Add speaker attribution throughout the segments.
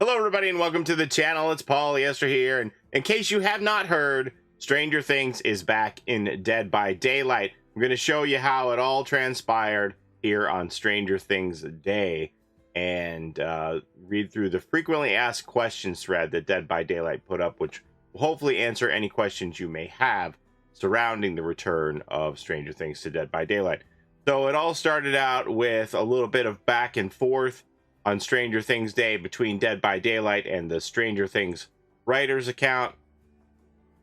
Speaker 1: Hello everybody and welcome to the channel. It's Paulie Esther here, and in case you have not heard, Stranger Things is back in Dead by Daylight. I'm going to show you how it all transpired here on Stranger Things Day and read through the frequently asked questions thread that Dead by Daylight put up, which will hopefully answer any questions you may have surrounding the return of Stranger Things to Dead by Daylight. So it all started out with a little bit of back and forth on Stranger Things Day between Dead by Daylight and the Stranger Things writers account.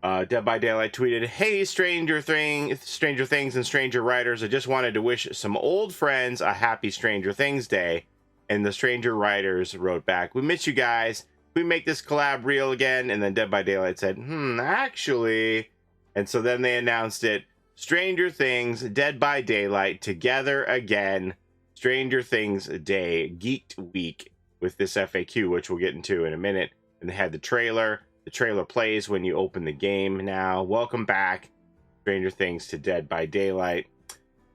Speaker 1: Dead by Daylight tweeted, "Hey, Stranger Things and Stranger Writers, I just wanted to wish some old friends a happy Stranger Things Day." And the Stranger Writers wrote back, "We miss you guys. We make this collab real again." And then Dead by Daylight said, actually. And so then they announced it. Stranger Things, Dead by Daylight, together again. Stranger Things Day, Geeked Week, with this FAQ, which we'll get into in a minute. And they had the trailer. The trailer plays when you open the game now. Welcome back, Stranger Things to Dead by Daylight.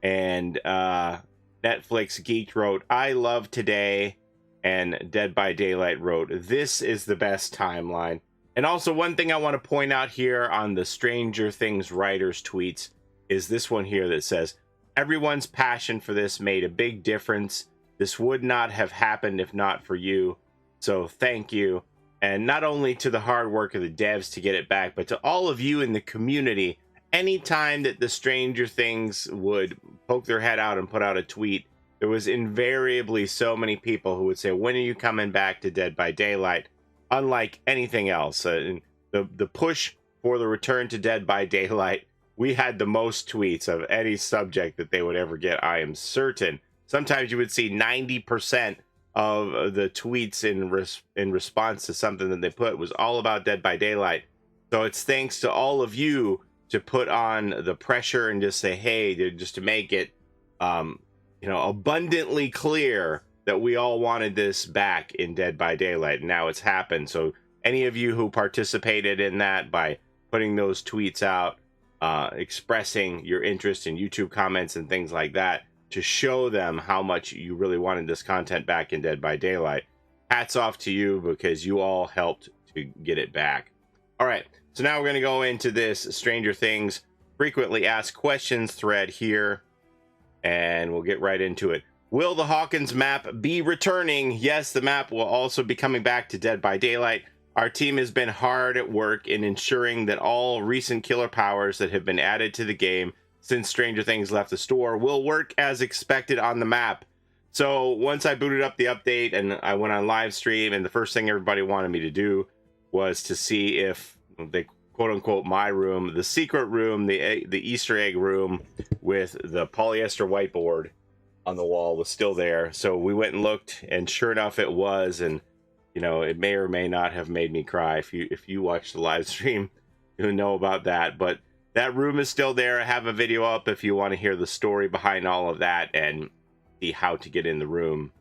Speaker 1: And Netflix Geeked wrote, "I love today." And Dead by Daylight wrote, "This is the best timeline." And also, one thing I want to point out here on the Stranger Things writers' tweets is this one here that says, "Everyone's passion for this made a big difference. This would not have happened if not for you. So thank you." And not only to the hard work of the devs to get it back, but to all of you in the community. Anytime that the Stranger Things would poke their head out and put out a tweet, there was invariably so many people who would say, "When are you coming back to Dead by Daylight?" Unlike anything else, the push for the return to Dead by Daylight, we had the most tweets of any subject that they would ever get, I am certain. Sometimes you would see 90% of the tweets in response to something that they put was all about Dead by Daylight. So it's thanks to all of you to put on the pressure and just say, hey, just to make it abundantly clear that we all wanted this back in Dead by Daylight. And now it's happened. So any of you who participated in that by putting those tweets out, expressing your interest in YouTube comments and things like that to show them how much you really wanted this content back in Dead by Daylight. Hats off to you, because you all helped to get it back. All right, so now we're going to go into this Stranger Things frequently asked questions thread here, and we'll get right into it. Will the Hawkins map be returning? Yes, the map will also be coming back to Dead by Daylight. Our team has been hard at work in ensuring that all recent killer powers that have been added to the game since Stranger Things left the store will work as expected on the map. So once I booted up the update and I went on live stream, and the first thing everybody wanted me to do was to see if the quote-unquote my room, the secret room, the Easter egg room with the Paulie Esther whiteboard on the wall was still there. So we went and looked, and sure enough it was. And it may or may not have made me cry. If you watch the live stream, you'll know about that. But that room is still there. I have a video up if you want to hear the story behind all of that and see how to get in the room.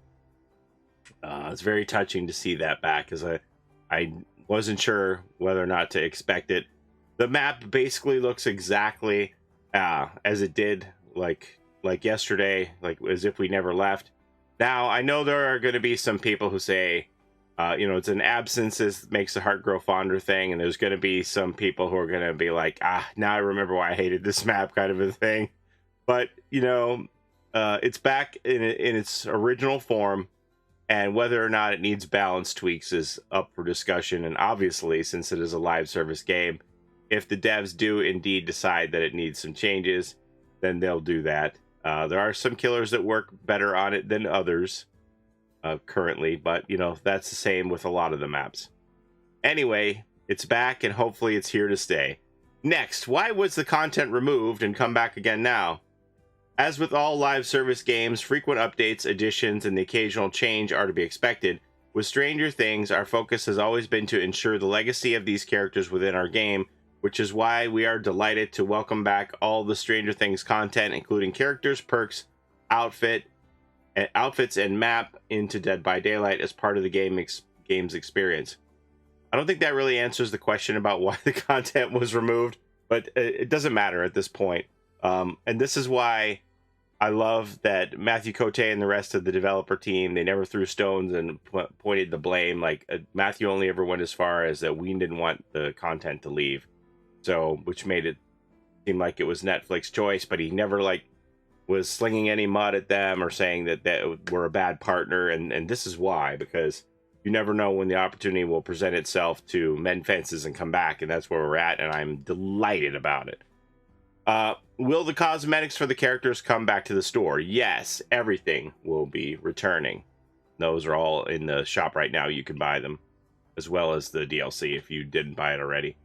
Speaker 1: It's very touching to see that back, because I wasn't sure whether or not to expect it. The map basically looks exactly as it did like yesterday, like as if we never left. Now, I know there are going to be some people who say, it's an absences makes the heart grow fonder thing, and there's going to be some people who are going to be like, now I remember why I hated this map, kind of a thing. But it's back in its original form, and whether or not it needs balance tweaks is up for discussion. And obviously, since it is a live service game, if the devs do indeed decide that it needs some changes, then they'll do that. There are some killers that work better on it than others currently, but that's the same with a lot of the maps. Anyway, it's back, and hopefully it's here to stay. Next, why was the content removed and come back again now? As with all live service games, frequent updates, additions, and the occasional change are to be expected. With Stranger Things, our focus has always been to ensure the legacy of these characters within our game, which is why we are delighted to welcome back all the Stranger Things content, including characters, perks, outfits, and map into Dead by Daylight as part of the game's experience. I don't think that really answers the question about why the content was removed, but it doesn't matter at this point. And this is why I love that Matthew Cote and the rest of the developer team, they never threw stones and pointed the blame. Like Matthew only ever went as far as that we didn't want the content to leave. So, which made it seem like it was Netflix's choice, but he never like was slinging any mud at them or saying that we're a bad partner. And this is why, because you never know when the opportunity will present itself to mend fences and come back. And that's where we're at. And I'm delighted about it. Will the cosmetics for the characters come back to the store? Yes, everything will be returning. Those are all in the shop right now. You can buy them, as well as the DLC if you didn't buy it already.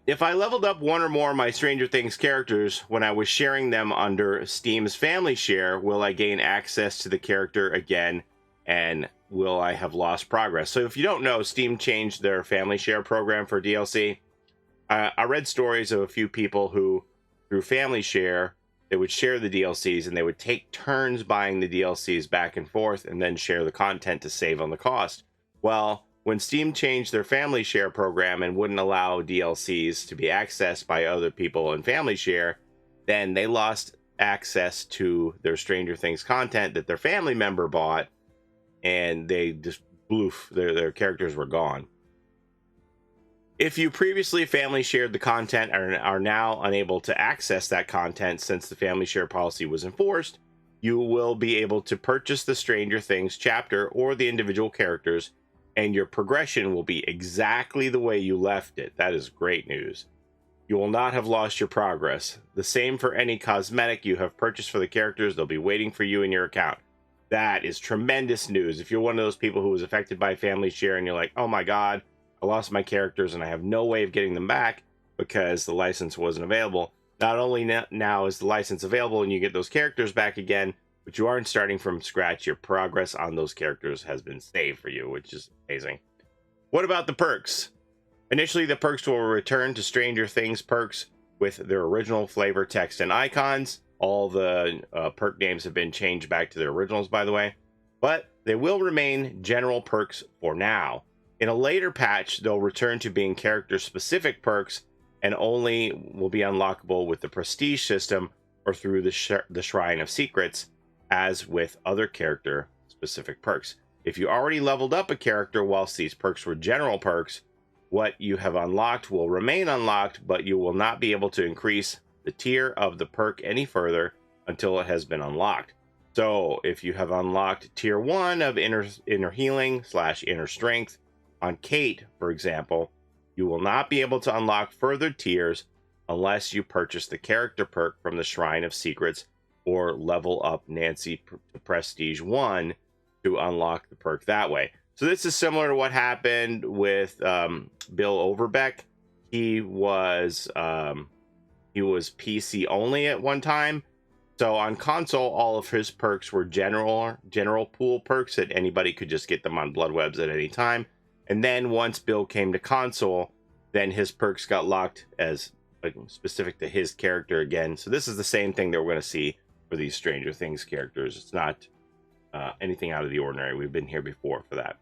Speaker 1: If I leveled up one or more of my Stranger Things characters when I was sharing them under Steam's family share, will I gain access to the character again, and will I have lost progress? So if you don't know, Steam changed their family share program for DLC. I read stories of a few people who, through family share, they would share the DLCs and they would take turns buying the DLCs back and forth and then share the content to save on the cost. Well, when Steam changed their family share program and wouldn't allow DLCs to be accessed by other people in family share, then they lost access to their Stranger Things content that their family member bought, and they just bloof, their characters were gone. If you previously family shared the content and are now unable to access that content since the family share policy was enforced, you will be able to purchase the Stranger Things chapter or the individual characters, and your progression will be exactly the way you left it. That is great news. You will not have lost your progress. The same for any cosmetic you have purchased for the characters. They'll be waiting for you in your account. That is tremendous news. If you're one of those people who was affected by family share and you're like, oh my God, I lost my characters and I have no way of getting them back because the license wasn't available. Not only now is the license available and you get those characters back again, but you aren't starting from scratch. Your progress on those characters has been saved for you, which is amazing. What about the perks? Initially, the perks will return to Stranger Things perks with their original flavor, text, and icons. All the perk names have been changed back to their originals, by the way. But they will remain general perks for now. In a later patch, they'll return to being character-specific perks and only will be unlockable with the prestige system or through the Shrine of Secrets, as with other character-specific perks. If you already leveled up a character whilst these perks were general perks, what you have unlocked will remain unlocked, but you will not be able to increase the tier of the perk any further until it has been unlocked. So if you have unlocked tier 1 of inner healing / inner strength on Kate, for example, you will not be able to unlock further tiers unless you purchase the character perk from the Shrine of Secrets or level up Nancy to Prestige 1 to unlock the perk that way. So this is similar to what happened with Bill Overbeck. He was PC only at one time. So on console, all of his perks were general pool perks that anybody could just get them on Bloodwebs at any time. And then once Bill came to console, then his perks got locked as specific to his character again. So this is the same thing that we're going to see for these Stranger Things characters. It's not anything out of the ordinary. We've been here before for that.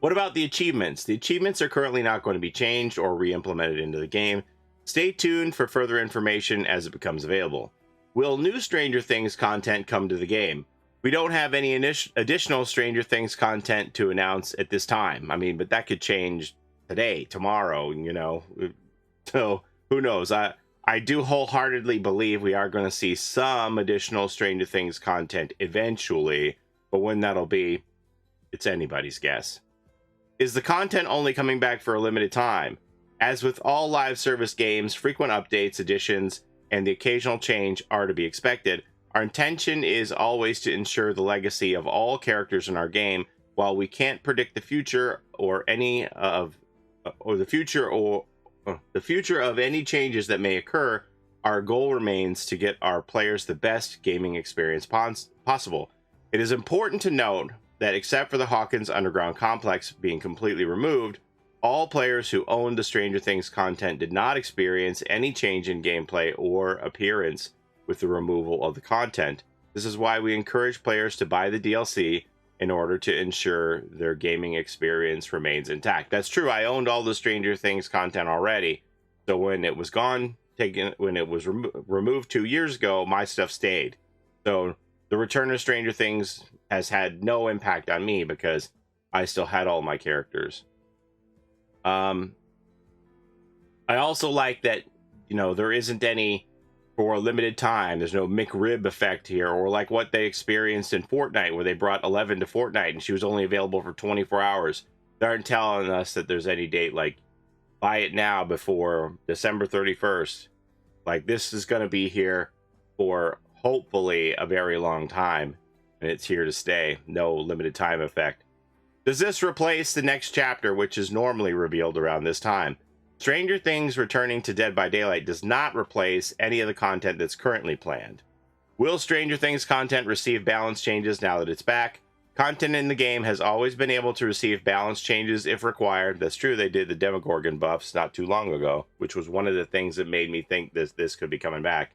Speaker 1: What about the achievements? The achievements are currently not going to be changed or re-implemented into the game. Stay tuned for further information as it becomes available. Will new Stranger Things content come to the game? We don't have any additional Stranger Things content to announce at this time. I mean, but that could change today, tomorrow, you know. So who knows? I do wholeheartedly believe we are going to see some additional Stranger Things content eventually, but when that'll be, it's anybody's guess. Is the content only coming back for a limited time? As with all live service games, frequent updates, additions, and the occasional change are to be expected. Our intention is always to ensure the legacy of all characters in our game. While we can't predict the future or the future of any changes that may occur, our goal remains to get our players the best gaming experience possible. It is important to note that except for the Hawkins Underground Complex being completely removed, all players who owned the Stranger Things content did not experience any change in gameplay or appearance with the removal of the content. This is why we encourage players to buy the DLC in order to ensure their gaming experience remains intact. That's true. I owned all the Stranger Things content already, so when it was gone, removed 2 years ago, my stuff stayed. So the return of Stranger Things has had no impact on me because I still had all my characters. I also like that, you know, there isn't any for a limited time. There's no McRib effect here, or like what they experienced in Fortnite, where they brought 11 to Fortnite and she was only available for 24 hours. They aren't telling us that there's any date like buy it now before December 31st. Like, this is going to be here for hopefully a very long time, and it's here to stay. No limited time effect. Does this replace the next chapter, which is normally revealed around this time? Stranger Things returning to Dead by Daylight does not replace any of the content that's currently planned. Will Stranger Things content receive balance changes now that it's back? Content in the game has always been able to receive balance changes if required. That's true, they did the Demogorgon buffs not too long ago, which was one of the things that made me think this could be coming back.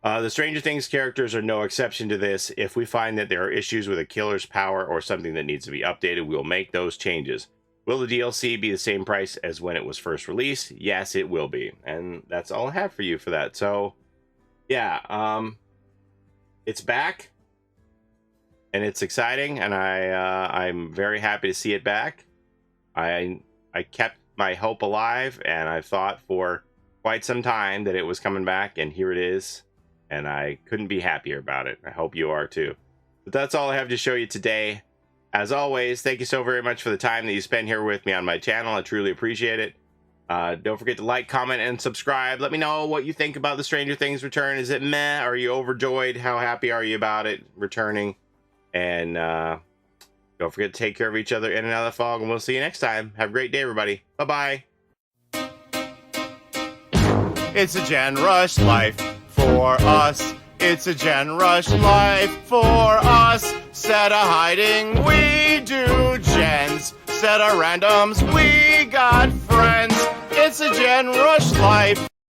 Speaker 1: The Stranger Things characters are no exception to this. If we find that there are issues with a killer's power or something that needs to be updated, we'll make those changes. Will the DLC be the same price as when it was first released? Yes, it will be. And that's all I have for you for that. So, yeah, it's back. And it's exciting, and I'm very happy to see it back. I kept my hope alive, and I thought for quite some time that it was coming back, and here it is. And I couldn't be happier about it. I hope you are too. But that's all I have to show you today. As always, thank you so very much for the time that you spend here with me on my channel. I truly appreciate it. Don't forget to like, comment, and subscribe. Let me know what you think about the Stranger Things return. Is it meh? Are you overjoyed? How happy are you about it returning? And don't forget to take care of each other in and out of the fog. And we'll see you next time. Have a great day, everybody. Bye-bye. It's a Gen Rush life for us. It's a Gen Rush life for us. Set a hiding, we do gens. Set a randoms, we got friends. It's a Gen Rush life.